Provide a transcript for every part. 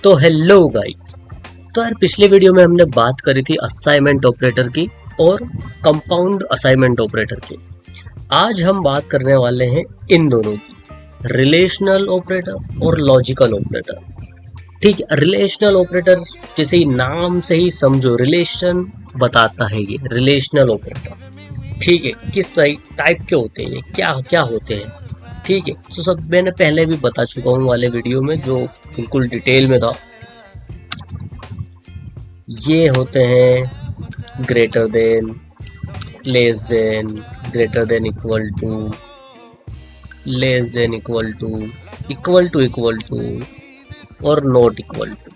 तो hello guys. तो यार पिछले वीडियो में हमने बात करी थी असाइनमेंट ऑपरेटर की और कंपाउंड असाइनमेंट ऑपरेटर की। आज हम बात करने वाले हैं इन दोनों की, रिलेशनल ऑपरेटर और लॉजिकल ऑपरेटर। ठीक है, रिलेशनल ऑपरेटर जैसे ही नाम से ही समझो, रिलेशन बताता है ये रिलेशनल ऑपरेटर। ठीक है, किस टाइप के होते हैं ये, क्या क्या होते हैं। ठीक है, तो सब मैंने पहले भी बता चुका हूँ वाले वीडियो में जो बिल्कुल डिटेल में था। ये होते हैं greater than, less than, greater than equal to, less than equal to, equal to और नॉट इक्वल टू।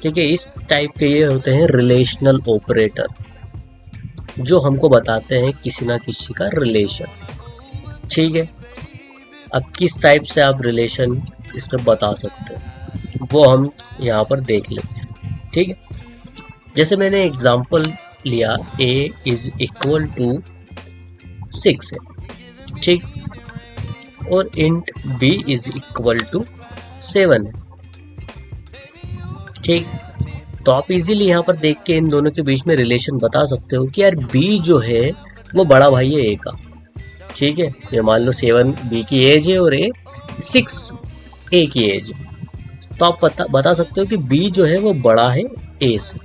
ठीक है, इस टाइप के ये होते हैं रिलेशनल ऑपरेटर जो हमको बताते हैं किसी ना किसी का रिलेशन। ठीक है, अब किस टाइप से आप रिलेशन इसमें बता सकते हैं वो हम यहाँ पर देख लेते हैं। ठीक है, जैसे मैंने एग्जांपल लिया a इज इक्वल टू 6 है, ठीक, और int b is equal to 7 है। ठीक, तो आप इजीली यहाँ पर देख के इन दोनों के बीच में रिलेशन बता सकते हो कि यार b जो है वो बड़ा भाई है a का। ठीक है, ये मान लो 7 b की एज है और a 6 a की एज है, तो आप बता सकते हो कि b जो है वो बड़ा है a से,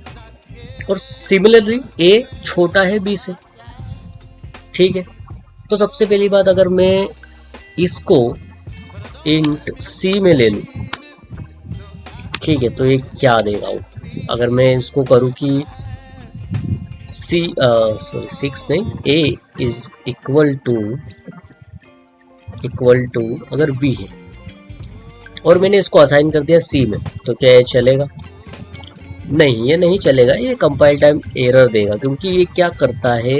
और सिमिलरली a छोटा है b से। ठीक है, तो सबसे पहली बात, अगर मैं इसको इंट c में ले लूँ, ठीक है, तो ये क्या देगा वो, अगर मैं इसको करूँ कि सॉरी 6 नहीं, a इज इक्वल टू अगर b है और मैंने इसको असाइन कर दिया c में, तो क्या ये चलेगा? नहीं, ये नहीं चलेगा, ये कंपाइल टाइम एरर देगा, क्योंकि ये क्या करता है,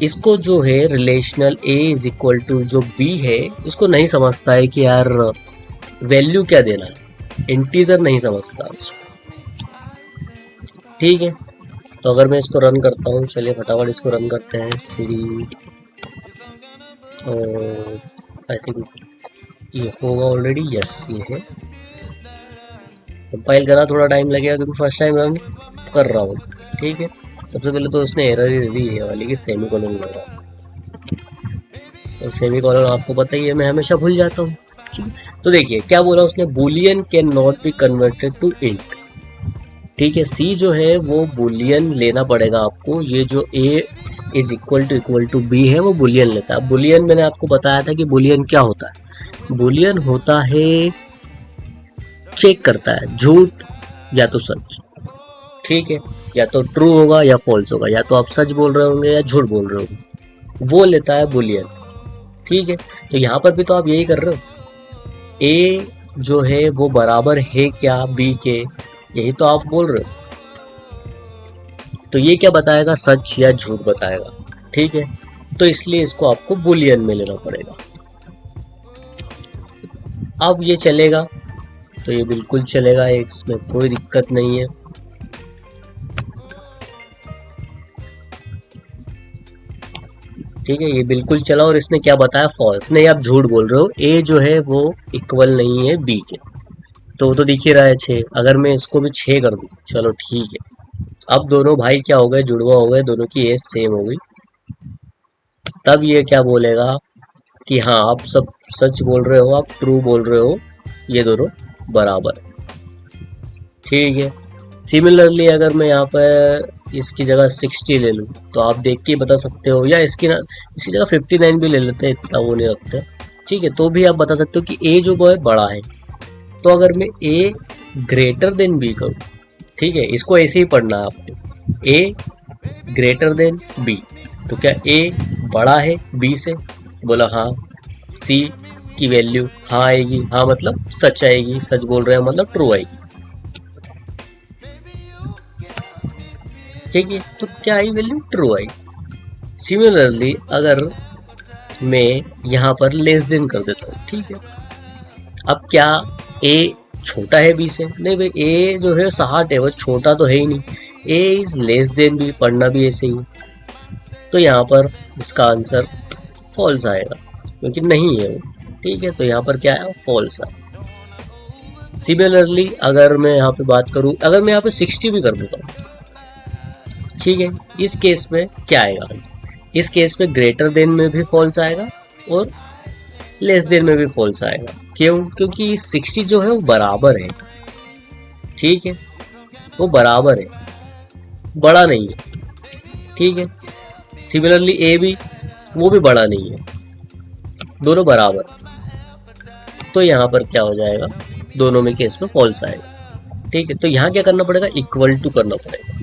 इसको जो है relational a is equal to जो b है, इसको नहीं समझता है कि यार वैल्यू क्या देना है, इंटीजर नहीं समझता उसको। ठीक है, तो अगर मैं इसको रन करता हूँ, चलिए फटाफट इसको रन करते हैं। सीडी आई थिंक ये होगा ऑलरेडी, यस ये है। कंपाइल करा, थोड़ा टाइम लगेगा क्योंकि फर्स्ट टाइम रन कर रहा हूँ। ठीक है, सबसे पहले तो उसने एरर ही दे दी है वाली कि सेमीकोलन लगा, तो सेमीकोलन आपको पता ही है, मैं हमेशा भूल जाता हूँ। ठीक है, तो देखिए क्या बोला उसने, boolean can not be converted to int. ठीक है, सी जो है वो बुलियन लेना पड़ेगा आपको, ये जो a is equal to b है वो बुलियन लेता है। बुलियन मैंने आपको बताया था कि बुलियन क्या होता है, बुलियन होता है, चेक करता है झूठ या तो सच। ठीक है, या तो ट्रू होगा या फॉल्स होगा, या तो आप सच बोल रहे होंगे या झूठ बोल रहे होंगे, वो लेता है बुलियन। ठीक है, तो यहाँ पर भी तो आप यही कर रहे हो, a जो है वो बराबर है क्या b के, यही तो आप बोल रहे हो, तो ये क्या बताएगा, सच या झूठ बताएगा। ठीक है, तो इसलिए इसको आपको बुलियन में लेना पड़ेगा। अब ये चलेगा, तो ये बिल्कुल चलेगा, इसमें कोई दिक्कत नहीं है। ठीक है, ये बिल्कुल चला, और इसने क्या बताया, फॉल्स। नहीं, आप झूठ बोल रहे हो, a जो है वो इक्वल नहीं है b के, तो वो तो दिख ही रहा है 6। अगर मैं इसको भी 6 कर दूं, चलो ठीक है, अब दोनों भाई क्या हो गए, जुड़वा हो गए, दोनों की एज सेम हो गई। तब ये क्या बोलेगा कि हाँ आप सब सच बोल रहे हो, आप ट्रू बोल रहे हो, ये दोनों बराबर। ठीक है, सिमिलरली अगर मैं यहाँ पर इसकी जगह 60 ले लूँ, तो आप देख के बता सकते हो, या इसकी जगह 59 भी ले लेते हैं, इतना वो नहीं रखते। ठीक है, तो भी आप बता सकते हो कि a जो वो है बड़ा है। तो अगर मैं a ग्रेटर देन b करूँ, ठीक है, इसको ऐसे ही पढ़ना है आपको, a ग्रेटर देन b, तो क्या a बड़ा है b से, बोला हाँ, c की वैल्यू हाँ आएगी, हाँ मतलब सच आएगी, सच बोल रहे हैं मतलब ट्रू आएगी। ठीक है, तो क्या I value, true I. Similarly अगर मैं यहाँ पर लेस देन कर देता हूँ, ठीक है, अब क्या a छोटा है b से, नहीं भाई a जो है 60 है, वो छोटा तो है ही नहीं, a is less than b, पढ़ना भी ऐसे ही, तो यहाँ पर इसका आंसर फॉल्स आएगा क्योंकि नहीं है वो। ठीक है, तो यहाँ पर क्या है, फॉल्स है। सिमिलरली अगर मैं यहाँ पे बात करूँ, अगर मैं यहाँ पे 60 भी कर देता हूँ, ठीक है, इस केस में क्या आएगा, इस केस में ग्रेटर देन में भी फॉल्स आएगा और लेस देन में भी फॉल्स आएगा। क्यों? क्योंकि 60 जो है वो बराबर है, ठीक है, वो बराबर है, बड़ा नहीं है, ठीक है। सिमिलरली ए भी, वो भी बड़ा नहीं है, दोनों बराबर। तो यहाँ पर क्या हो जाएगा, दोनों में केस में फॉल्स आएगा, ठीक है। तो यहाँ क्या करना पड़ेगा, इक्वल टू करना पड़ेगा।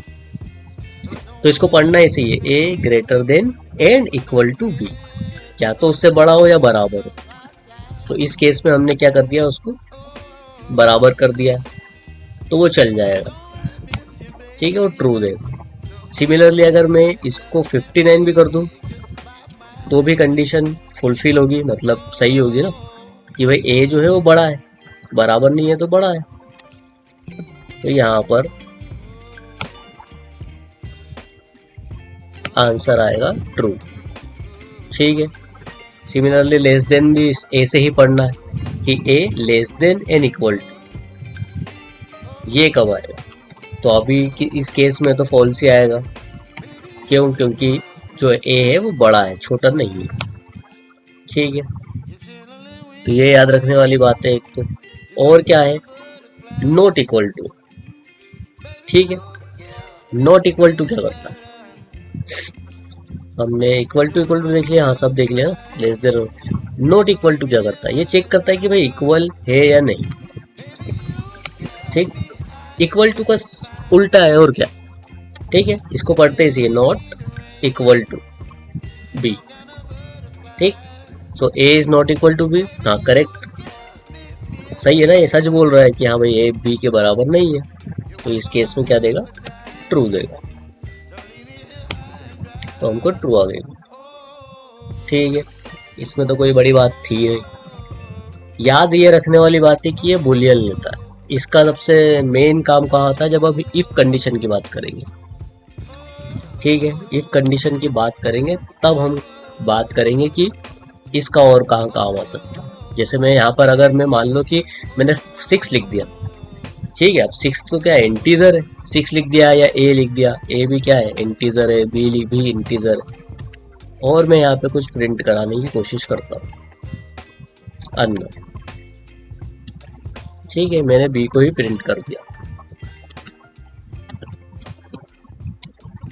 तो इसको पढ़ना ऐसे ही है, A greater than and equal to B, क्या तो उससे बड़ा हो या बराबर हो। तो इस केस में हमने क्या कर दिया, उसको बराबर कर दिया, तो वो चल जाएगा, ठीक है, वो ट्रू देगा। सिमिलरली अगर मैं इसको 59 भी कर दूं तो भी कंडीशन फुलफिल होगी, मतलब सही होगी ना, कि भाई ए जो है वो बड़ा है, बराबर नहीं है तो बड़ा है। तो यहाँ पर आंसर आएगा ट्रू, ठीक है। सिमिलरली लेस देन भी ए से ही पढ़ना है कि A less than and equal to, ये कब आएगा, तो अभी इस केस में तो फॉल्स ही आएगा। क्यों? क्योंकि जो ए है वो बड़ा है, छोटा नहीं है, ठीक है। तो ये याद रखने वाली बात है एक तो। और क्या है, नॉट इक्वल टू, ठीक है। नॉट इक्वल टू क्या करता है, हमने इक्वल टू देख लिया, हाँ सब देख लिया, less than. Not equal to क्या करता है, ये चेक करता है कि भाई इक्वल है या नहीं, ठीक। इक्वल टू का उल्टा है और क्या, ठीक है, इसको पढ़ते इसी, नॉट इक्वल टू बी, ठीक। So A is not equal to B, हाँ करेक्ट, सही है ना, ये सच बोल रहा है कि हाँ भाई ए बी के बराबर नहीं है, तो इस केस में क्या देगा, ट्रू देगा। तो हमको ट्रू आ गई, ठीक है। इसमें तो कोई बड़ी बात थी नहीं। याद ये रखने वाली बात है कि ये बुलियन लेता है। इसका सबसे मेन काम कहाँ होता है, जब अब इफ कंडीशन की बात करेंगे, ठीक है, इफ कंडीशन की बात करेंगे तब हम बात करेंगे कि इसका और कहाँ काम आ सकता है। जैसे मैं यहाँ पर अगर मैं मान लो कि मैंने 6 लिख दिया, ठीक है, अब 6 तो क्या है, इंटीजर है, 6 लिख दिया या ए लिख दिया, ए भी क्या है, इंटीजर है, बी भी इंटीजर है, और मैं यहाँ पे कुछ प्रिंट कराने की कोशिश करता हूँ, अननोन, ठीक है, मैंने बी को ही प्रिंट कर दिया,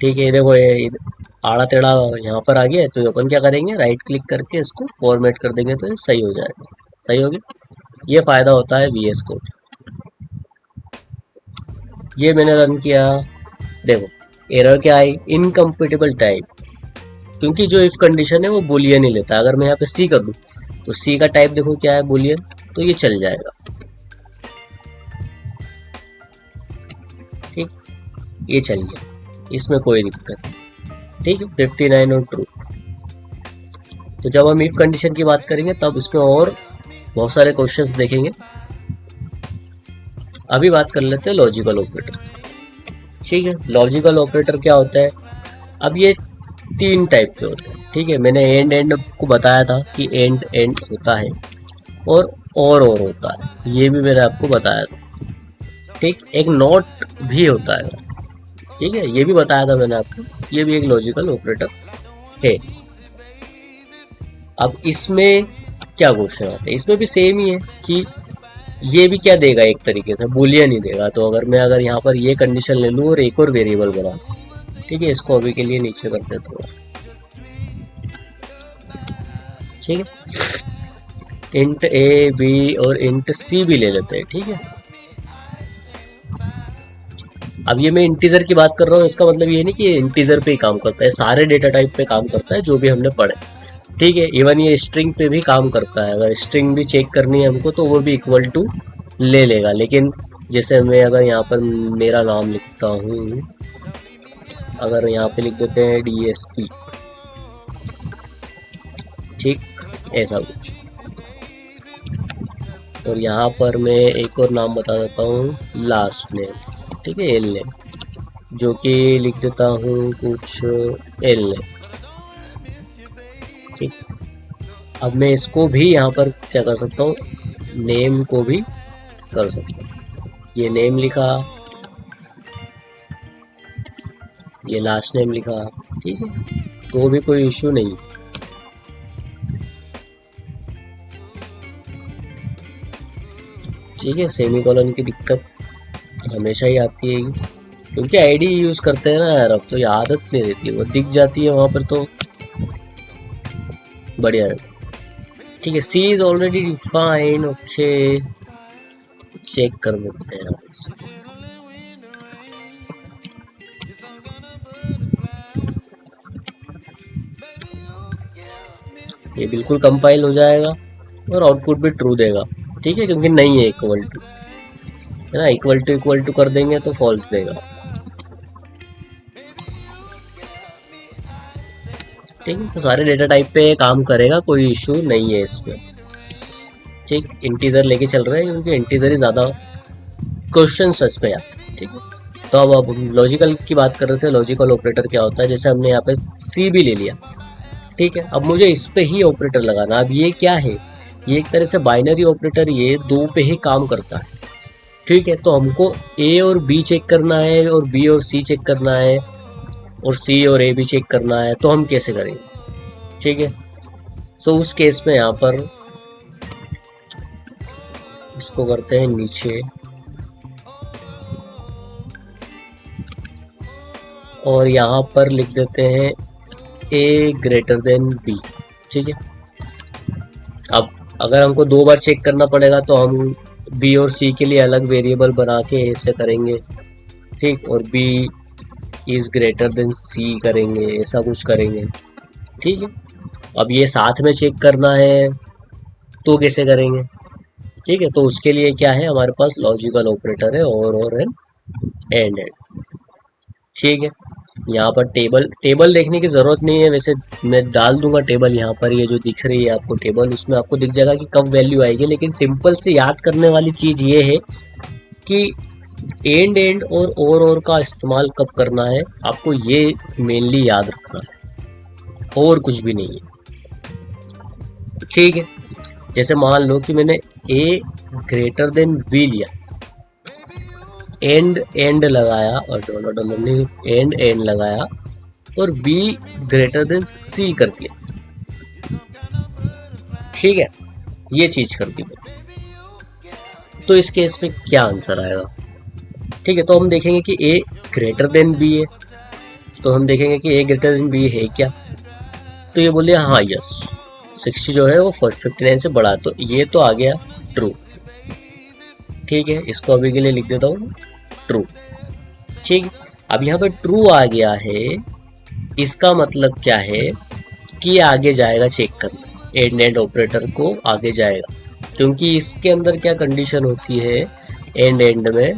ठीक है। देखो ये आड़ा टेढ़ा यहाँ पर आ गया, तो अपन क्या करेंगे, राइट क्लिक करके इसको फॉर्मेट कर देंगे तो ये सही हो जाएगा, सही हो गया। ये फायदा होता है VS कोड। ये मैंने रन किया, देखो एरर क्या आई, इनकम्पेटिबल टाइप, क्योंकि जो इफ कंडीशन है वो बुलियन ही लेता है। अगर मैं यहाँ पे सी कर दूँ तो सी का टाइप देखो क्या है, बुलियन, तो ये चल जाएगा, ठीक, ये चल गया, इसमें कोई दिक्कत नहीं, ठीक है। 59 और ट्रू। तो जब हम इफ कंडीशन की बात करेंगे तब इसमें और बहुत सारे क्वेश्चंस देखेंगे। अभी बात कर लेते हैं लॉजिकल ऑपरेटर, ठीक है। लॉजिकल ऑपरेटर क्या होता है, अब ये 3 टाइप के होते हैं, ठीक है। मैंने एंड को बताया था कि एंड होता है और होता है, ये भी मैंने आपको बताया था, ठीक। एक नॉट भी होता है, ठीक है, ये भी बताया था मैंने आपको, ये भी एक लॉजिकल ऑपरेटर है। अब इसमें क्या क्वेश्चन आता है, इसमें भी सेम ही है कि ये भी क्या देगा, एक तरीके से बुलियन ही देगा। तो अगर यहाँ पर ये कंडीशन ले लूँ और एक और वेरिएबल बना, ठीक है, इसको अभी के लिए नीचे कर देता हूँ, ठीक है। इंट ए बी और इंट सी भी ले लेते हैं, ठीक है। अब ये मैं इंटीजर की बात कर रहा हूँ, इसका मतलब ये नहीं कि इंटीजर पे ही काम करता है, सारे डेटा टाइप पे काम करता है जो भी हमने पढ़े, ठीक है। इवन ये स्ट्रिंग पे भी काम करता है, अगर स्ट्रिंग भी चेक करनी है हमको तो वो भी इक्वल टू ले लेगा। लेकिन जैसे मैं अगर यहाँ पर मेरा नाम लिखता हूँ, अगर यहाँ पे लिख देते हैं DSP, ठीक, ऐसा कुछ, और यहाँ पर मैं एक और नाम बता देता हूँ, लास्ट नेम, ठीक है, एल नेम, जो कि लिख देता हूँ कुछ एल नेम, ठीक। अब मैं इसको भी यहाँ पर क्या कर सकता हूँ, नेम को भी कर सकते हैं। ये नेम लिखा, ये लास्ट नेम लिखा, ठीक है, तो भी कोई इश्यू नहीं। ठीक है, सेमीकोलन की दिक्कत हमेशा ही आती है क्योंकि आईडी यूज करते हैं ना यार, अब तो ये आदत नहीं रहती, वो दिख जाती है वहां पर तो बढ़िया रहता। ठीक है, C is already define, okay, check कर देते हैं इसको। ये बिल्कुल कंपाइल हो जाएगा और आउटपुट भी ट्रू देगा। ठीक है, क्योंकि नहीं है इक्वल टू, है ना, इक्वल टू कर देंगे तो फॉल्स देगा। ठीक है, तो सारे डेटा टाइप पे काम करेगा, कोई इशू नहीं है इसमें। ठीक, इंटीजर लेके चल रहे हैं क्योंकि इंटीजर ही ज़्यादा क्वेश्चन सच पे आते हैं। ठीक है, तो अब हम लॉजिकल की बात कर रहे थे, लॉजिकल ऑपरेटर क्या होता है। जैसे हमने यहाँ पे सी भी ले लिया, ठीक है, अब मुझे इस पे ही ऑपरेटर लगाना। अब ये क्या है, ये एक तरह से बाइनरी ऑपरेटर, ये दो पे ही काम करता है। ठीक है, तो हमको ए और बी चेक करना है और बी और सी चेक करना है और सी और ए भी चेक करना है, तो हम कैसे करेंगे। ठीक है, सो उस केस में यहाँ पर इसको करते हैं नीचे और यहाँ पर लिख देते हैं ए ग्रेटर देन बी। ठीक है, अब अगर हमको दो बार चेक करना पड़ेगा तो हम बी और सी के लिए अलग वेरिएबल बना के ए से करेंगे। ठीक, और बी इज ग्रेटर देन सी करेंगे, ऐसा कुछ करेंगे। ठीक है, अब ये साथ में चेक करना है तो कैसे करेंगे। ठीक है, तो उसके लिए क्या है, हमारे पास लॉजिकल ऑपरेटर है और एंड। ठीक है, यहाँ पर टेबल देखने की ज़रूरत नहीं है, वैसे मैं डाल दूंगा टेबल यहाँ पर, ये जो दिख रही है आपको टेबल, उसमें आपको दिख जाएगा कि कब वैल्यू आएगी। लेकिन सिंपल से याद करने वाली चीज़ ये है कि एंड और का इस्तेमाल कब करना है, आपको ये मेनली याद रखना है और कुछ भी नहीं है। ठीक है, जैसे मान लो कि मैंने ए ग्रेटर देन बी लिया, एंड लगाया और डॉलर नहीं, एंड लगाया और बी ग्रेटर देन सी कर दिया। ठीक है, ये चीज कर दी मैंने, तो इस केस में क्या आंसर आएगा। ठीक है, तो हम देखेंगे कि ए ग्रेटर देन बी है, तो हम देखेंगे कि ए ग्रेटर देन बी है क्या, तो ये बोलिए हाँ यस, 60 जो है वो 59 से बड़ा, तो ये तो आ गया ट्रू। ठीक है, इसको अभी के लिए लिख देता हूँ ट्रू। ठीक, अब यहाँ पे ट्रू आ गया है, इसका मतलब क्या है कि आगे जाएगा चेक करना, एंड ऑपरेटर को आगे जाएगा, क्योंकि इसके अंदर क्या कंडीशन होती है एंड में,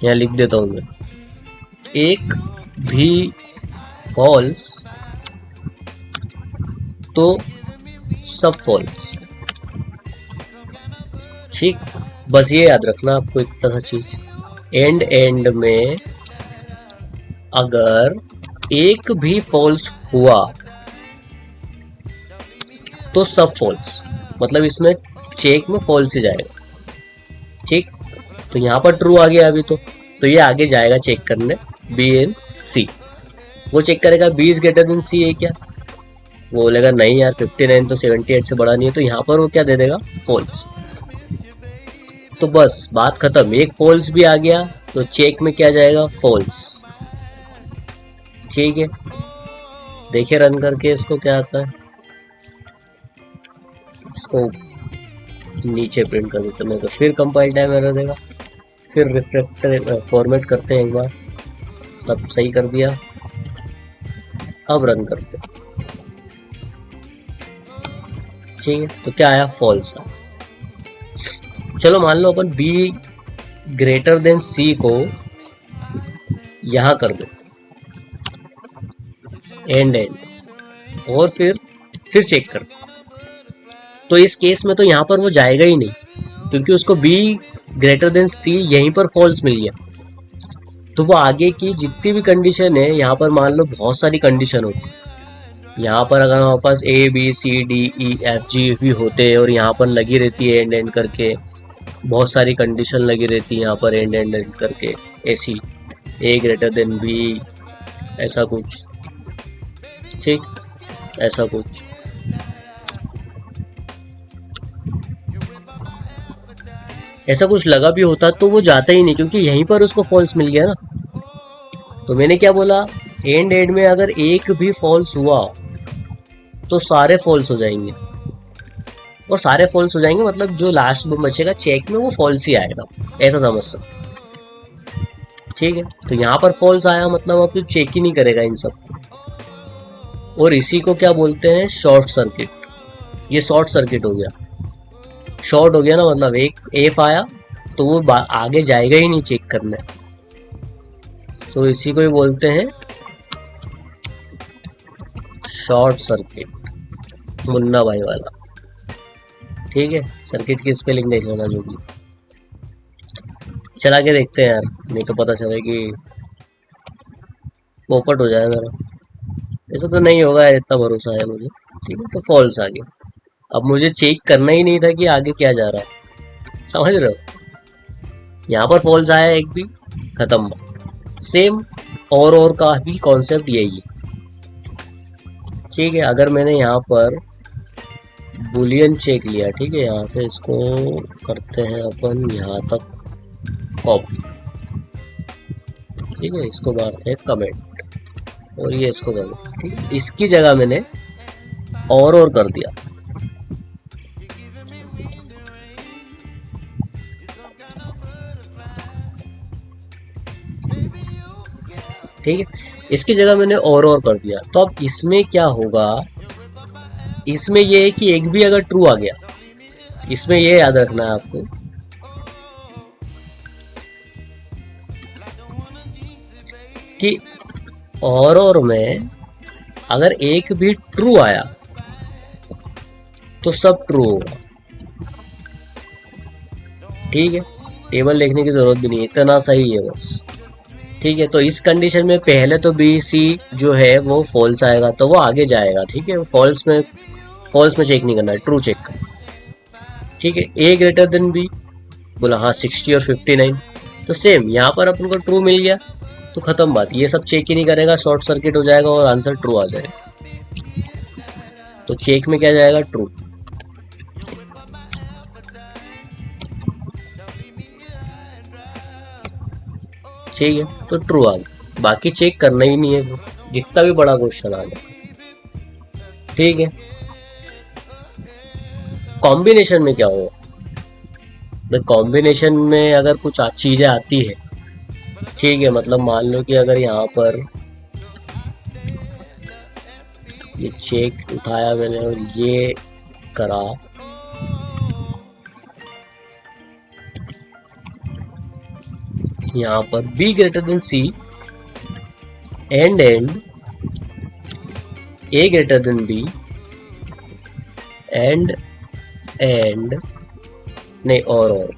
यहाँ लिख देता हूँ मैं, एक भी फॉल्स तो सब फॉल्स। ठीक, बस ये याद रखना आपको एक तरह चीज, एंड में अगर एक भी फॉल्स हुआ तो सब फॉल्स, मतलब इसमें चेक में फॉल्स ही जाएगा। ठीक, तो यहाँ पर ट्रू आ गया अभी, तो ये आगे जाएगा चेक करने बी एंड सी, वो चेक करेगा बी इज ग्रेटर देन सी है क्या, वो बोलेगा नहीं यार 59 तो 78 से बड़ा नहीं है, तो यहाँ पर वो क्या दे देगा, फॉल्स। तो बस बात खत्म, एक फॉल्स भी आ गया तो चेक में क्या जाएगा, फॉल्स। ठीक है, देखिए रन करके इसको क्या आता है, इसको नीचे प्रिंट कर देते हैं, तो फिर कंपाइल टाइम एरर देगा, फिर रिफ्रेक्टर फॉर्मेट करते हैं एक बार, सब सही कर दिया, अब रन करते हैं। ठीक है, तो क्या आया, फॉल्स आया। चलो मान लो अपन b ग्रेटर देन c को यहां कर देते एंड और फिर चेक कर, तो इस केस में तो यहां पर वो जाएगा ही नहीं, क्योंकि उसको b ग्रेटर देन c यहीं पर फॉल्स मिल गया, तो वो आगे की जितनी भी कंडीशन है, यहाँ पर मान लो बहुत सारी कंडीशन होती है, यहाँ पर अगर हमारे पास A B C D E F G भी होते हैं और यहाँ पर लगी रहती है एंड करके, बहुत सारी कंडीशन लगी रहती है यहाँ पर एंड एंड एंड करके, ऐसी ए ग्रेटर देन बी, ऐसा कुछ, ठीक, ऐसा कुछ। ऐसा कुछ लगा भी होता तो वो जाता ही नहीं, क्योंकि यहीं पर उसको फॉल्स मिल गया ना। तो मैंने क्या बोला, एंड एंड में अगर एक भी फॉल्स हुआ तो सारे फॉल्स हो जाएंगे, और सारे फॉल्स हो जाएंगे मतलब जो लास्ट में बचेगा चेक में वो फॉल्स ही आएगा, ऐसा समझ सकते। ठीक है, तो यहाँ पर फॉल्स आया मतलब अब तो चेक ही नहीं करेगा इन सब, और इसी को क्या बोलते हैं, शॉर्ट सर्किट। ये शॉर्ट सर्किट हो गया, शॉर्ट हो गया ना, मतलब एक एफ आया तो वो आगे जाएगा ही नहीं चेक करने। सो इसी को ही बोलते हैं शॉर्ट सर्किट, मुन्ना भाई वाला। ठीक है, सर्किट की स्पेलिंग देख लेना जो भी। चला के देखते हैं यार, नहीं तो पता चले कि पोपट हो जाए मेरा। ऐसा तो नहीं होगा, इतना भरोसा है मुझे। ठीक है, तो फॉल्स आ गया। अब मुझे चेक करना ही नहीं था कि आगे क्या जा रहा है, समझ रहे हो। यहाँ पर फॉल्स आया एक भी, खत्म। सेम और का भी कॉन्सेप्ट यही है। ठीक है, अगर मैंने यहाँ पर बुलियन चेक लिया, ठीक है, यहाँ से इसको करते हैं अपन यहाँ तक कॉपी। ठीक है, इसको मारते हैं कमेंट, और ये इसको कमेंट। ठीक है, इसकी जगह मैंने और कर दिया। ठीक है, इसकी जगह मैंने और कर दिया। तो अब इसमें क्या होगा, इसमें ये है कि एक भी अगर ट्रू आ गया, इसमें ये याद रखना है आपको कि और में अगर एक भी ट्रू आया तो सब ट्रू होगा। ठीक है, टेबल देखने की जरूरत भी नहीं है, इतना सही है बस। ठीक है, तो इस कंडीशन में पहले तो बी सी जो है वो फॉल्स आएगा तो वो आगे जाएगा। ठीक है, फॉल्स में चेक नहीं करना है, ट्रू चेक करना। ठीक है, ए ग्रेटर देन बी, बोला हाँ 60 और 59, तो सेम यहाँ पर अपन को ट्रू मिल गया तो खत्म बात, ये सब चेक ही नहीं करेगा, शॉर्ट सर्किट हो जाएगा और आंसर ट्रू आ जाएगा। तो चेक में क्या जाएगा, ट्रू। ठीक है, तो ट्रू आ गया, बाकी चेक करना ही नहीं है जितना भी बड़ा क्वेश्चन आ जाए। ठीक है, कॉम्बिनेशन में क्या होगा, कॉम्बिनेशन में अगर कुछ चीजें आती है, ठीक है, मतलब मान लो कि अगर यहाँ पर ये चेक उठाया मैंने और ये करा, यहाँ पर B greater than C and A greater than B and नहीं, और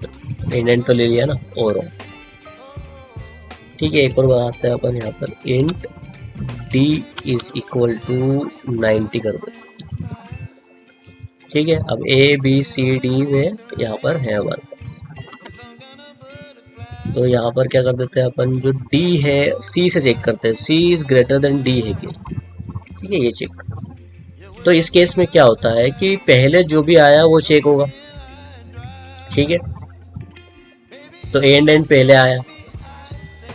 एंड तो ले लिया ना, और ठीक है, एक और बनाते हैं अपन यहाँ पर, int D is equal to 90 कर देते। ठीक है, अब A B C D में यहाँ पर है हमारे पास, तो यहाँ पर क्या कर देते हैं अपन, जो D है C से चेक करते हैं, C is greater then D है क्या। ठीक है, ये चेक। तो इस केस में क्या होता है कि पहले जो भी आया वो चेक होगा। ठीक है, तो एंड पहले आया।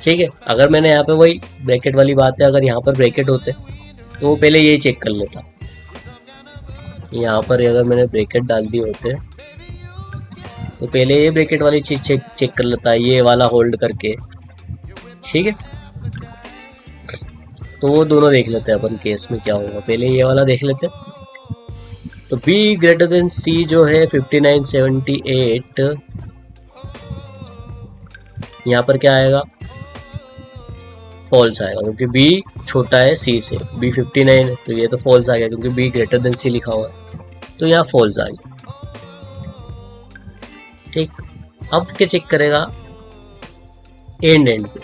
ठीक है, अगर मैंने यहाँ पे वही ब्रैकेट वाली बात है, अगर यहाँ पर ब्रैकेट होते तो वो पहले यही चेक कर लेता। यहाँ पर अगर मैंने ब्रैकेट डाल दिए होते तो पहले ये ब्रैकेट वाली चीज चेक कर लेता है, ये वाला होल्ड करके। ठीक है, तो वो दोनों देख लेते हैं अपन केस में क्या होगा, पहले ये वाला देख लेते हैं। तो B ग्रेटर देन C जो है 59 78, यहाँ पर क्या आएगा, फॉल्स आएगा, क्योंकि B छोटा है C से, B 59 है तो ये तो फॉल्स आ गया, क्योंकि B ग्रेटर देन C लिखा हुआ है, तो यहाँ फॉल्स आ गया। ठीक, अब क्या चेक करेगा, एंड पे।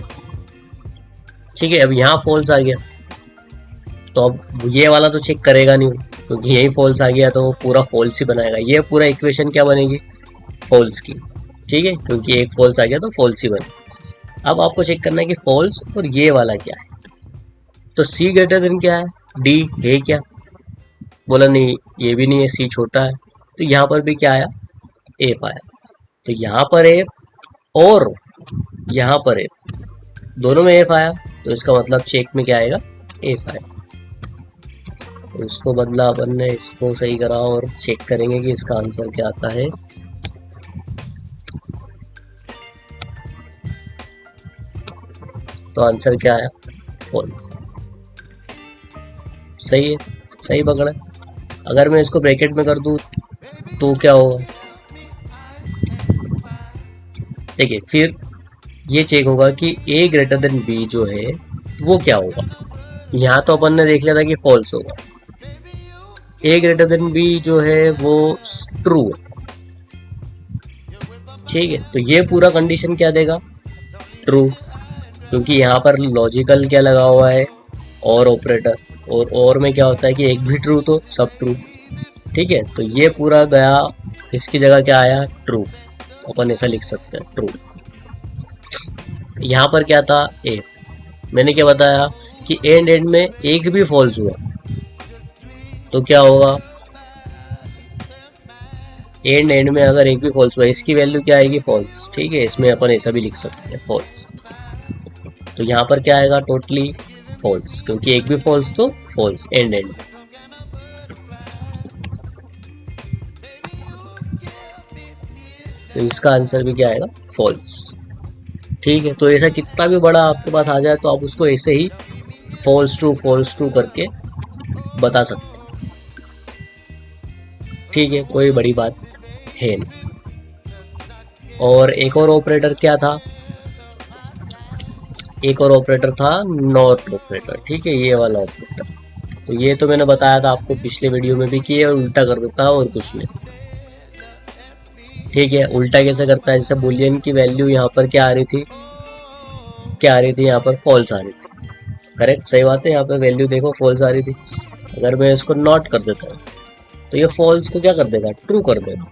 ठीक है, अब यहाँ फॉल्स आ गया तो अब ये वाला तो चेक करेगा नहीं, क्योंकि यही फॉल्स आ गया तो वो पूरा फॉल्स ही बनाएगा। ये पूरा इक्वेशन क्या बनेगी, फॉल्स की। ठीक है, क्योंकि एक फॉल्स आ गया तो फॉल्स ही बना। अब आपको चेक करना है कि फॉल्स और ये वाला क्या है। तो सी ग्रेटर देन क्या है, डी है क्या, बोला नहीं ये भी नहीं है, सी छोटा है। तो यहाँ पर भी क्या आया, एफ आया। तो यहाँ पर एफ और यहाँ पर एफ, दोनों में एफ आया, तो इसका मतलब चेक में क्या आएगा, एफ आएगा। तो इसको बदला अपन ने, इसको सही करा और चेक करेंगे कि इसका आंसर क्या आता है। तो आंसर क्या आया, फॉल्स। सही है, सही पकड़ा है। अगर मैं इसको ब्रैकेट में कर दूं तो क्या होगा, देखिए फिर ये चेक होगा कि ए ग्रेटर देन बी जो है वो क्या होगा। यहाँ तो अपन ने देख लिया था कि फॉल्स होगा, ए ग्रेटर देन बी जो है वो ट्रू है। ठीक है, तो ये पूरा कंडीशन क्या देगा, ट्रू, क्योंकि यहाँ पर लॉजिकल क्या लगा हुआ है, और ऑपरेटर, और में क्या होता है कि एक भी ट्रू तो सब ट्रू। ठीक है, तो ये पूरा गया, इसकी जगह क्या आया, ट्रू। अपन ऐसा लिख सकते हैं, ट्रू। यहाँ पर क्या था, एफ। मैंने क्या बताया कि एंड में एक भी फॉल्स हुआ तो क्या होगा, एंड में अगर एक भी फॉल्स हुआ इसकी वैल्यू क्या आएगी, फॉल्स। ठीक है, इसमें अपन ऐसा भी लिख सकते हैं, फॉल्स। तो यहाँ पर क्या आएगा, टोटली फॉल्स, क्योंकि एक भी फॉल्स तो फॉल्स एंड। तो इसका आंसर भी क्या आएगा, फॉल्स। ठीक है, तो ऐसा कितना भी बड़ा आपके पास आ जाए तो आप उसको ऐसे ही फॉल्स टू करके बता सकते हैं। ठीक है, कोई बड़ी बात है नहीं। और एक और ऑपरेटर क्या था, एक और ऑपरेटर था नॉट ऑपरेटर। ठीक है, ये वाला ऑपरेटर, तो ये तो मैंने बताया था आपको पिछले वीडियो में भी कि ये उल्टा कर देता है और कुछ नहीं। ठीक है, उल्टा कैसे करता है, जैसे बुलियन की वैल्यू यहाँ पर क्या आ रही थी, क्या आ रही थी, यहाँ पर फॉल्स आ रही थी। करेक्ट, सही बात है, यहाँ पे वैल्यू देखो फॉल्स आ रही थी। अगर मैं इसको नॉट कर देता हूँ तो ये फॉल्स को क्या कर देगा, ट्रू कर देगा।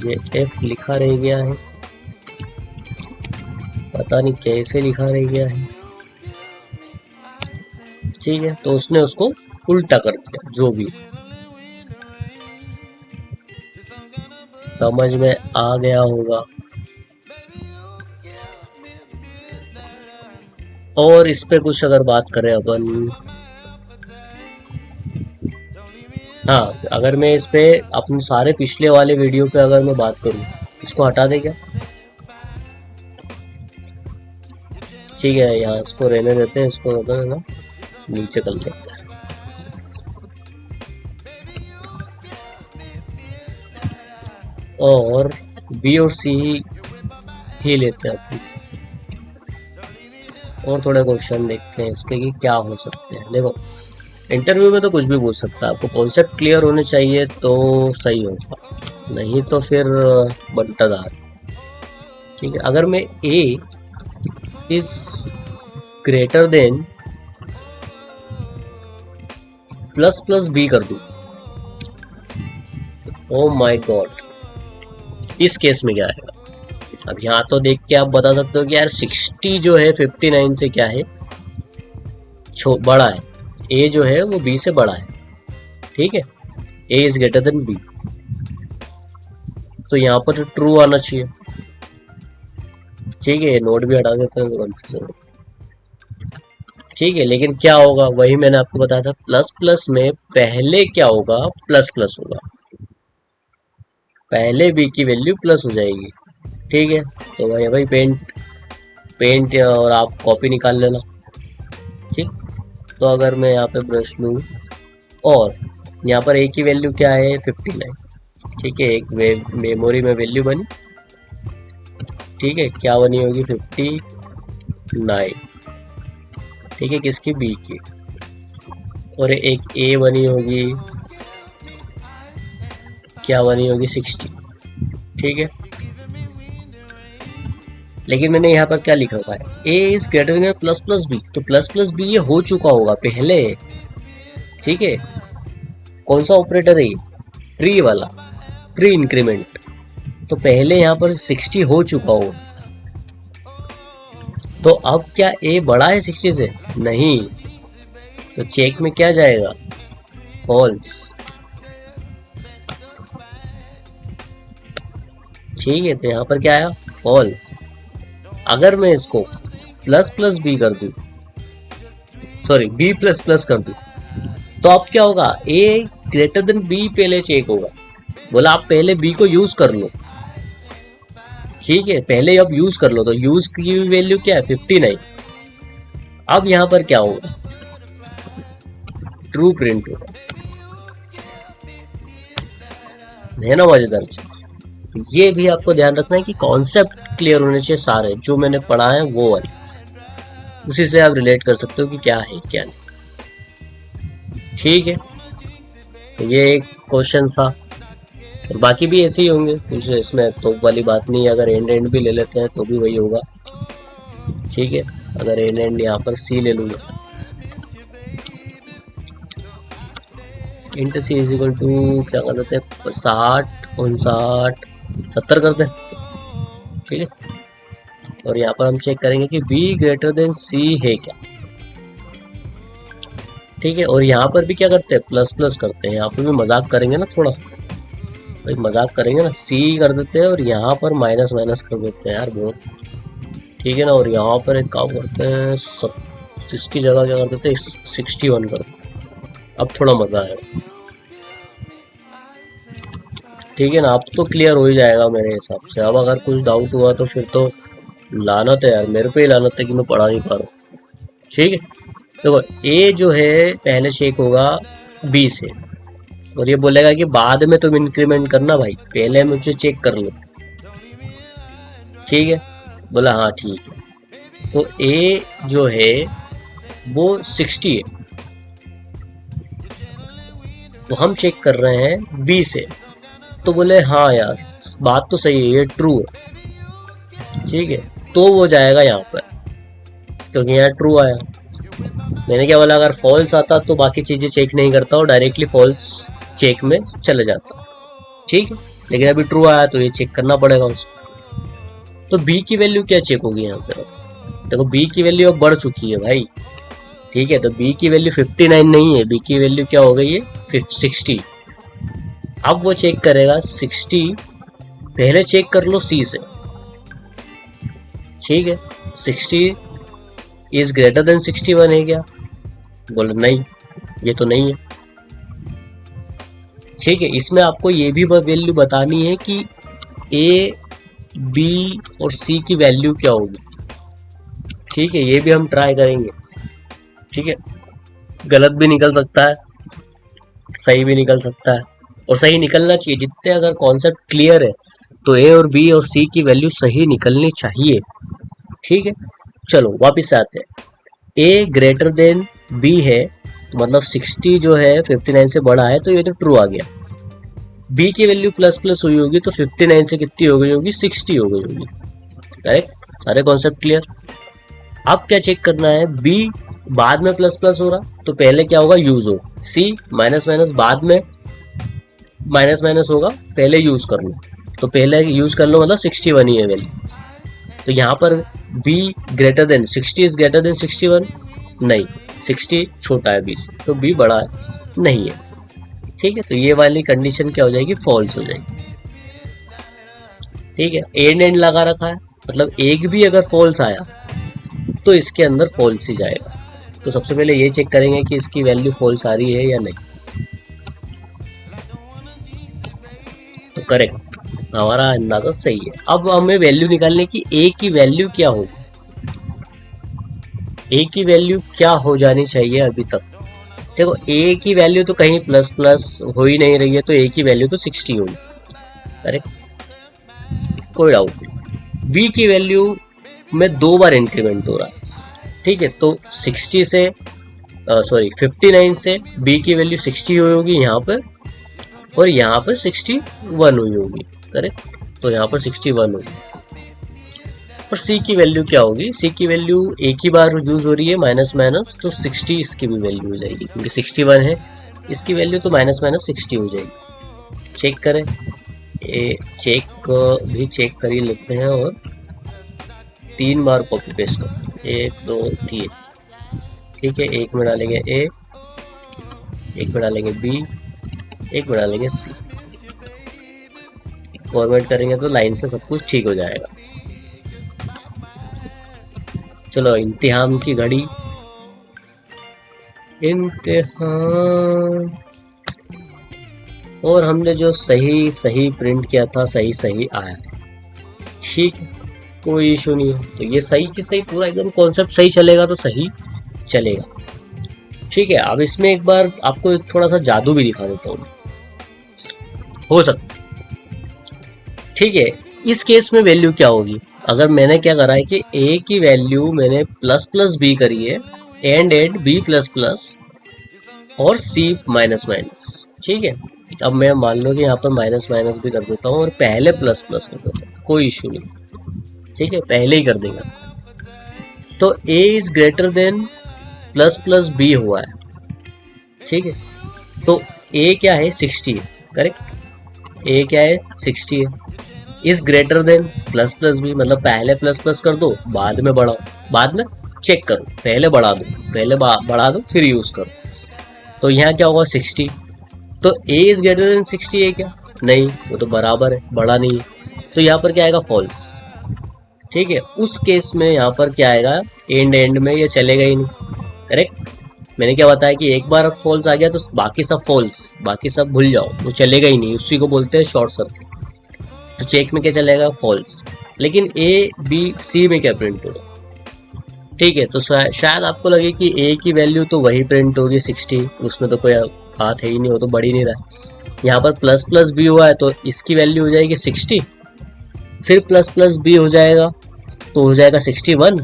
ये एफ लिखा रह गया है, पता नहीं कैसे लिखा रह गया है। ठीक है, तो उसने उसको उल्टा कर दिया, जो भी समझ में आ गया होगा। और इस पे कुछ अगर बात करें अपन, हाँ, अगर मैं इस पे अपने सारे पिछले वाले वीडियो पे अगर मैं बात करूँ, इसको हटा दे क्या, ठीक है, यहाँ इसको रहने देते हैं, इसको ना नीचे कर लेते हैं। और बी और सी ही लेते हैं अपन, और थोड़े क्वेश्चन देखते हैं इसके कि क्या हो सकते हैं। देखो, इंटरव्यू में तो कुछ भी पूछ सकता है, आपको कॉन्सेप्ट क्लियर होने चाहिए तो सही होगा, नहीं तो फिर बंटाधार। ठीक है, अगर मैं A is greater than plus plus B कर दूं, ओ माय गॉड, इस केस में क्या आएगा। अब यहाँ तो देख के आप बता सकते हो कि यार 60 जो है 59 से क्या है, बड़ा है, ए जो है वो बी से बड़ा है। ठीक है, A is greater then B, तो यहाँ पर ट्रू आना चाहिए। ठीक है, नोट भी हटा देते हैं तो कंफ्यूजन। ठीक है, लेकिन क्या होगा, वही मैंने आपको बताया था, प्लस प्लस में पहले क्या होगा, प्लस प्लस होगा, पहले बी की वैल्यू प्लस हो जाएगी। ठीक है, तो भाई पेंट और आप कॉपी निकाल लेना। ठीक, तो अगर मैं यहाँ पे ब्रश लूँ और यहाँ पर ए की वैल्यू क्या है, 59। ठीक है, एक मेमोरी में वैल्यू बनी। ठीक है, क्या बनी होगी, 59। ठीक है, किसकी, बी की। और एक ए बनी होगी, क्या बनी होगी, 60। ठीक है, लेकिन मैंने यहाँ पर क्या लिखा हुआ है, A is greater than plus plus B, तो प्लस प्लस बी ये हो चुका होगा पहले, ठीक है। कौन सा ऑपरेटर है ये, प्री वाला, प्री इंक्रीमेंट, तो पहले यहाँ पर 60 हो चुका होगा। तो अब क्या ए बड़ा है 60 से, नहीं, तो चेक में क्या जाएगा, फॉल्स, ठीक है। तो यहाँ पर क्या आया, फॉल्स। अगर मैं इसको प्लस प्लस बी कर दूं, सॉरी बी प्लस प्लस कर दूं, तो अब क्या होगा, ए ग्रेटर देन बी पहले चेक होगा। बोला आप पहले बी को यूज कर लो, ठीक है, पहले अब यूज कर लो। तो यूज की वैल्यू क्या है, 59। अब यहां पर क्या होगा, ट्रू प्रिंट होगा, है ना मजेदार चीज। तो ये भी आपको ध्यान रखना है कि कॉन्सेप्ट क्लियर होने चाहिए सारे, जो मैंने पढ़ा है वो वाली, उसी से आप रिलेट कर सकते हो कि क्या है क्या नहीं, ठीक है। तो ये एक क्वेश्चन था, तो बाकी भी ऐसे ही होंगे कुछ, इसमें तो वाली बात नहीं है। अगर एंड एंड भी ले लेते हैं तो भी वही होगा, ठीक है। अगर एंड एंड यहाँ पर सी ले लूँगा, int C is equal to क्या कर देते हैं, 60 59 70 कर दें, ठीक है। और यहाँ पर हम चेक करेंगे कि बी ग्रेटर देन सी है क्या, ठीक है। और यहाँ पर भी क्या करते हैं, प्लस प्लस करते हैं। यहाँ पर भी मजाक करेंगे ना थोड़ा, भाई मजाक करेंगे ना, सी कर देते हैं और यहाँ पर माइनस माइनस कर देते हैं यार बहुत, ठीक है ना। और यहाँ पर एक काम करते हैं, इसकी जगह क्या कर देते हैं, 61 कर देते हैं। अब थोड़ा मजा आएगा, ठीक है ना। अब तो क्लियर हो ही जाएगा मेरे हिसाब से। अब अगर कुछ डाउट हुआ तो फिर तो लानत है यार, मेरे पे ही लानत है कि मैं पढ़ा नहीं पा रहा हूँ, ठीक है। देखो ए जो है पहले चेक होगा बी से, और ये बोलेगा कि बाद में तुम इंक्रीमेंट करना भाई, पहले मुझे चेक कर लो, ठीक है। बोला हाँ ठीक है। तो ए जो है वो 60 है, तो हम चेक कर रहे हैं बी से, तो बोले हाँ यार बात तो सही है, ये ट्रू है, ठीक है। तो वो जाएगा यहाँ पर, क्योंकि यहाँ ट्रू आया। मैंने क्या बोला, अगर फॉल्स आता तो बाकी चीजें चेक नहीं करता और डायरेक्टली फॉल्स चेक में चले जाता, ठीक है। लेकिन अभी ट्रू आया तो ये चेक करना पड़ेगा उसको। तो बी की वैल्यू क्या चेक होगी यहाँ पर, देखो बी की वैल्यू अब बढ़ चुकी है भाई, ठीक है। तो बी की वैल्यू 59 नहीं है, बी की वैल्यू क्या हो गई है, 60। अब वो चेक करेगा 60, पहले चेक कर लो सी से, ठीक है। 60 इज ग्रेटर देन 61 है क्या, बोले नहीं, ये तो नहीं है, ठीक है। इसमें आपको ये भी वैल्यू बतानी है कि ए बी और सी की वैल्यू क्या होगी, ठीक है। ये भी हम ट्राई करेंगे, ठीक है। गलत भी निकल सकता है, सही भी निकल सकता है, और सही निकलना चाहिए। जितने अगर कॉन्सेप्ट क्लियर है तो ए और बी और सी की वैल्यू सही निकलनी चाहिए, ठीक है। चलो वापिस आते हैं, ए ग्रेटर देन बी है, तो मतलब 60 जो है 59 से बड़ा है, तो ये तो ट्रू आ गया। बी की वैल्यू प्लस प्लस हुई होगी, तो 59 से कितनी हो गई होगी, 60 हो गई होगी, करेक्ट। सारे कॉन्सेप्ट क्लियर। अब क्या चेक करना है, बी बाद में प्लस प्लस हो रहा, तो पहले क्या होगा, यूज हो। सी माइनस माइनस बाद में माइनस माइनस होगा, पहले यूज कर लो, तो पहले यूज कर लो, मतलब 61 ही है वैल्यू। तो यहाँ पर b greater than 60 is greater then 61, नहीं, 60 छोटा है b से, तो b बड़ा है, नहीं है, ठीक है। तो ये वाली कंडीशन क्या हो जाएगी, फॉल्स हो जाएगी, ठीक है। एंड एंड लगा रखा है, मतलब एक भी अगर फॉल्स आया तो इसके अंदर फॉल्स ही जाएगा। तो सबसे पहले ये चेक करेंगे कि इसकी वैल्यू फॉल्स आ रही है या नहीं, तो करेक्ट, हमारा अंदाजा सही है। अब हमें वैल्यू निकालने की, ए की वैल्यू क्या होगी, ए की वैल्यू क्या हो जानी चाहिए अभी तक। देखो ए की वैल्यू तो कहीं प्लस प्लस हो ही नहीं रही है, तो ए की वैल्यू तो 60 होगी, करेक्ट, कोई डाउट नहीं। बी की वैल्यू में 2 बार इंक्रीमेंट हो रहा है, ठीक है। तो 60 से 59 से बी की वैल्यू 60 हुई होगी यहाँ पर, और यहाँ पर 61 हुई होगी, करेक्ट। तो यहाँ पर 61 होगी। और सी की वैल्यू क्या होगी, सी की वैल्यू एक ही बार यूज हो रही है माइनस माइनस, तो 60 इसकी भी वैल्यू हो जाएगी क्योंकि 61 है, इसकी वैल्यू तो माइनस माइनस 60 हो जाएगी। चेक करें, ये चेक भी चेक कर ही लेते हैं और 3 बार कॉपी पेस्ट कर, 1 2 3, ठीक है। एक में डालेंगे ए, एक में डालेंगे बी, एक में डालेंगे सी, फॉर्मेट करेंगे तो लाइन से सब कुछ ठीक हो जाएगा। चलो इम्तिहान की घड़ी, इम्तिहान, और हमने जो सही सही प्रिंट किया था सही सही आया है, ठीक है, कोई इशू नहीं है। तो ये सही की सही पूरा एकदम कॉन्सेप्ट सही चलेगा तो सही चलेगा, ठीक है। अब इसमें एक बार आपको एक थोड़ा सा जादू भी दिखा देता हूँ, हो सकता, ठीक है। इस केस में वैल्यू क्या होगी, अगर मैंने क्या करा है कि a की वैल्यू मैंने प्लस प्लस b करी है, एंड b प्लस प्लस और c माइनस माइनस, ठीक है। अब मैं मान लो कि यहाँ पर माइनस माइनस भी कर देता हूँ और पहले प्लस प्लस कर देता हूँ, कोई इशू नहीं, ठीक है, पहले ही कर देगा। तो a is greater than plus plus b हुआ है, ठीक है। तो a क्या है, 60 है, करेक्ट, a क्या है 60 है, is greater than plus plus B, मतलब पहले प्लस प्लस कर दो बाद में बढ़ाओ, बाद में चेक करो, पहले बढ़ा दो, पहले बढ़ा दो फिर यूज करो। तो यहाँ क्या होगा 60, तो a इज ग्रेटर देन 60 है क्या, नहीं, वो तो बराबर है, बड़ा नहीं है, तो यहाँ पर क्या आएगा फॉल्स, ठीक है। उस केस में यहाँ पर क्या आएगा, एंड में ये चलेगा ही नहीं, करेक्ट। मैंने क्या बताया कि एक बार फॉल्स आ गया तो बाकी सब फॉल्स, बाकी सब भूल जाओ, वो चलेगा ही नहीं, उसी को बोलते हैं शॉर्ट सर्किट। तो चेक में क्या चलेगा, फॉल्स, लेकिन ए बी सी में क्या प्रिंट होगा, ठीक है। तो शायद आपको लगे कि ए की वैल्यू तो वही प्रिंट होगी 60, उसमें तो कोई बात है ही नहीं, वो तो बढ़ ही नहीं रहा। यहाँ पर प्लस प्लस बी हुआ है तो इसकी वैल्यू हो जाएगी 60, फिर प्लस प्लस बी हो जाएगा तो हो जाएगा 61,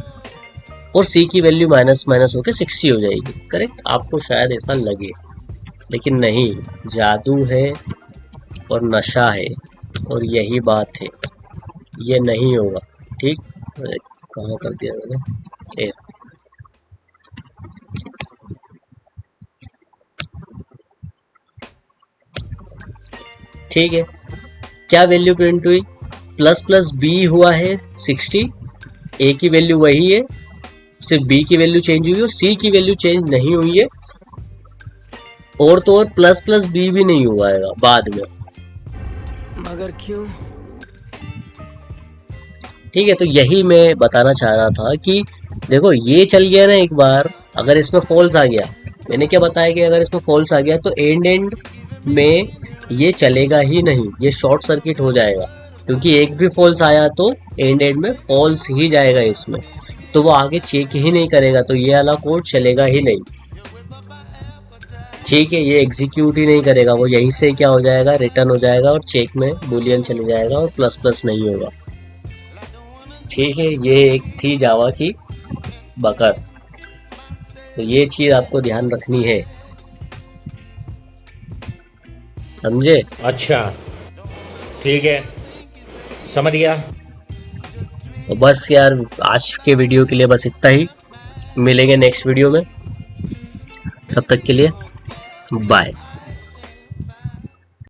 और सी की वैल्यू माइनस माइनस होकर 60 हो जाएगी, करेक्ट। आपको शायद ऐसा लगे, लेकिन नहीं, जादू है और नशा है और यही बात है, ये नहीं होगा, ठीक। कहाँ कर दिया मैंने, ठीक है। क्या वैल्यू प्रिंट हुई, प्लस प्लस बी हुआ है 60, ए की वैल्यू वही है, सिर्फ बी की वैल्यू चेंज हुई और सी की वैल्यू चेंज नहीं हुई है, और तो और प्लस प्लस बी भी नहीं हुआ है बाद में, मगर क्यों, ठीक है। तो यही मैं बताना चाह रहा था कि देखो ये चल गया ना एक बार, अगर इसमें फॉल्स आ गया, मैंने क्या बताया कि अगर इसमें फॉल्स आ गया तो एंड में ये चलेगा ही नहीं, ये शॉर्ट सर्किट हो जाएगा, क्योंकि एक भी फॉल्स आया तो एंड में फॉल्स ही जाएगा इसमें, तो वो आगे चेक ही नहीं करेगा, तो ये वाला कोड चलेगा ही नहीं, ठीक है। ये एग्जीक्यूट ही नहीं करेगा, वो यहीं से क्या हो जाएगा, रिटर्न हो जाएगा और चेक में बुलियन चले जाएगा और प्लस प्लस नहीं होगा, ठीक है। ये एक थी जावा की बकर, तो ये चीज आपको ध्यान रखनी है, समझे। अच्छा ठीक है, समझ गया। तो बस यार आज के वीडियो के लिए बस इतना ही, मिलेंगे नेक्स्ट वीडियो में, तब तक के लिए बाय।